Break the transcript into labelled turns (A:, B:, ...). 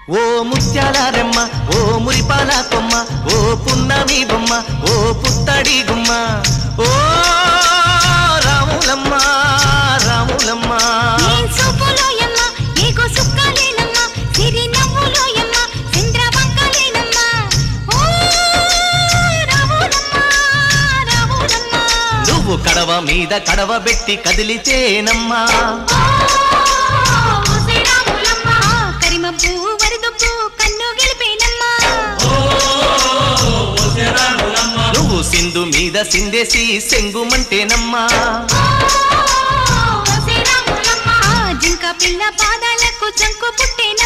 A: ఓ ముత్యాల రెమ్మ ఓ మురిపాల కొమ్మ ఓ పున్నమి బొమ్మ ఓ పుత్తడి గుమ్మ ఓ రాములమ్మ రాములమ్మ నువ్వు కడవ మీద కడవ పెట్టి కదిలితేనమ్మా నువ్వు సింధు మీద సిందేసి సెంగుమంటేనమ్మా
B: జింక పిల్ల పాదాలకు జంకు పుట్టేన